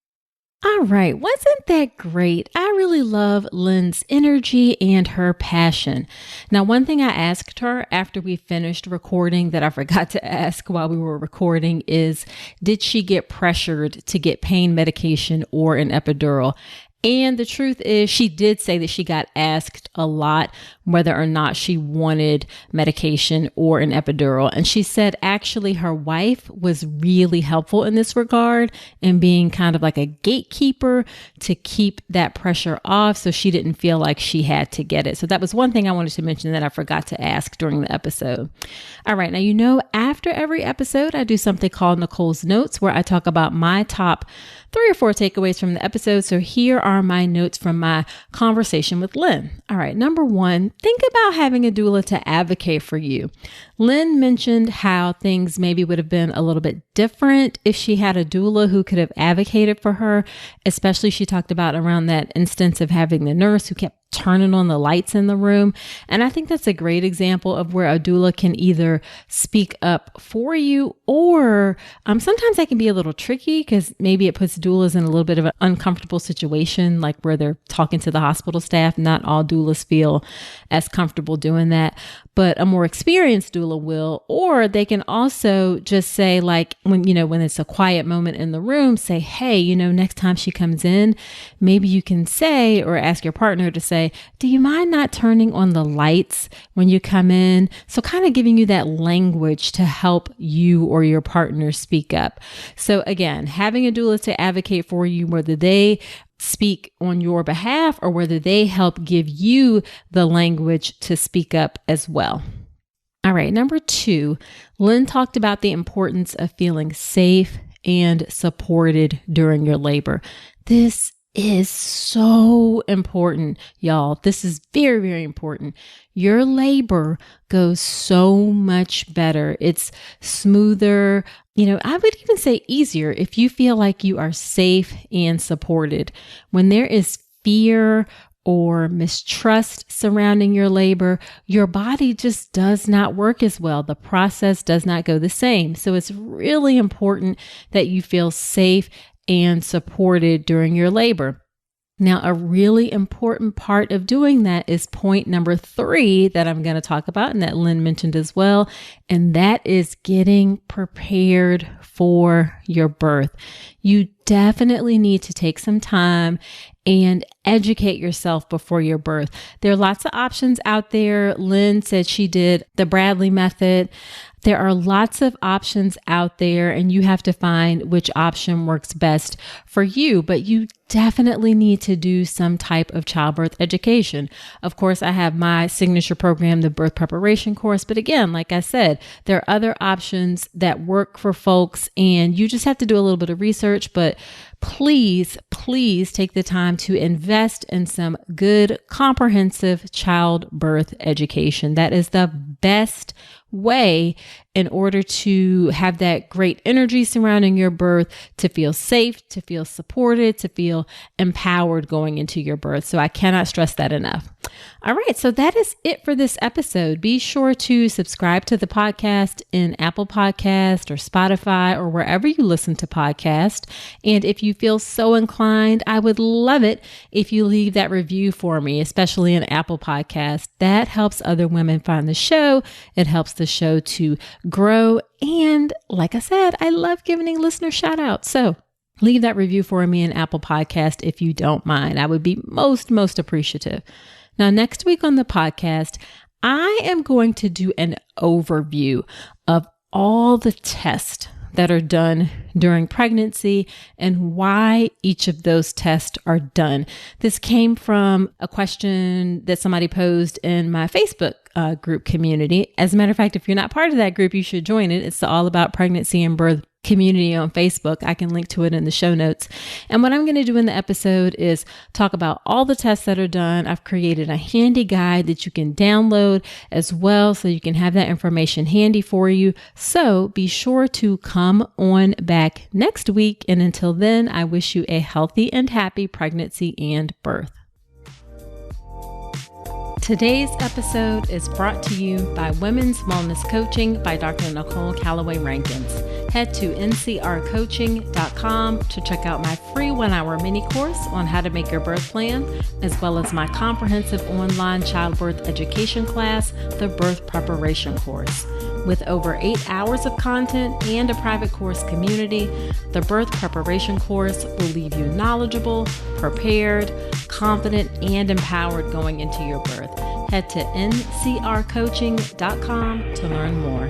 All right. Wasn't that great? I really love Lynn's energy and her passion. Now, one thing I asked her after we finished recording that I forgot to ask while we were recording is, did she get pressured to get pain medication or an epidural? And the truth is, she did say that she got asked a lot whether or not she wanted medication or an epidural. And she said actually her wife was really helpful in this regard and being kind of like a gatekeeper to keep that pressure off so she didn't feel like she had to get it. So that was one thing I wanted to mention that I forgot to ask during the episode. All right. Now, after every episode, I do something called Nicole's Notes where I talk about my top 3 or 4 takeaways from the episode. So here are my notes from my conversation with Lynn. All right. Number 1, think about having a doula to advocate for you. Lynn mentioned how things maybe would have been a little bit different if she had a doula who could have advocated for her, especially she talked about around that instance of having the nurse who kept turning on the lights in the room. And I think that's a great example of where a doula can either speak up for you or sometimes that can be a little tricky because maybe it puts doulas in a little bit of an uncomfortable situation, like where they're talking to the hospital staff. Not all doulas feel as comfortable doing that, but a more experienced doula will, or they can also just say like, when it's a quiet moment in the room, say, hey, next time she comes in, maybe you can say, or ask your partner to say, do you mind not turning on the lights when you come in? So kind of giving you that language to help you or your partner speak up. So again, having a doula to advocate for you, whether they speak on your behalf or whether they help give you the language to speak up as well. All right, number 2, Lynn talked about the importance of feeling safe and supported during your labor. This is so important, y'all. This is very, very important. Your labor goes so much better. It's smoother. I would even say easier if you feel like you are safe and supported. When there is fear or mistrust surrounding your labor, your body just does not work as well. The process does not go the same. So it's really important that you feel safe and supported during your labor. Now, a really important part of doing that is point number 3 that I'm going to talk about and that Lynn mentioned as well. And that is getting prepared for your birth. You definitely need to take some time and educate yourself before your birth. There are lots of options out there. Lynn said she did the Bradley method. There are lots of options out there, and you have to find which option works best for you, but you definitely need to do some type of childbirth education. Of course, I have my signature program, the birth preparation course, but again, like I said, there are other options that work for folks, and you just have to do a little bit of research, but please take the time to invest in some good, comprehensive childbirth education. That is the best way in order to have that great energy surrounding your birth, to feel safe, to feel supported, to feel empowered going into your birth. So I cannot stress that enough. All right, so that is it for this episode. Be sure to subscribe to the podcast in Apple Podcast or Spotify or wherever you listen to podcasts. And if you feel so inclined, I would love it if you leave that review for me, especially in Apple Podcast. That helps other women find the show. It helps the show to grow. And like I said, I love giving listener shout outs. So leave that review for me in Apple Podcast if you don't mind. I would be most appreciative. Now, next week on the podcast, I am going to do an overview of all the tests that are done during pregnancy and why each of those tests are done. This came from a question that somebody posed in my Facebook group community. As a matter of fact, if you're not part of that group, you should join it. It's the All About Pregnancy and Birth community on Facebook. I can link to it in the show notes. And what I'm going to do in the episode is talk about all the tests that are done. I've created a handy guide that you can download as well, so you can have that information handy for you. So be sure to come on back next week. And until then, I wish you a healthy and happy pregnancy and birth. Today's episode is brought to you by Women's Wellness Coaching by Dr. Nicole Calloway Rankins. Head to ncrcoaching.com to check out my free 1-hour mini course on how to make your birth plan, as well as my comprehensive online childbirth education class, the Birth Preparation Course. With over 8 hours of content and a private course community, the Birth Preparation Course will leave you knowledgeable, prepared, confident, and empowered going into your birth. Head to ncrcoaching.com to learn more.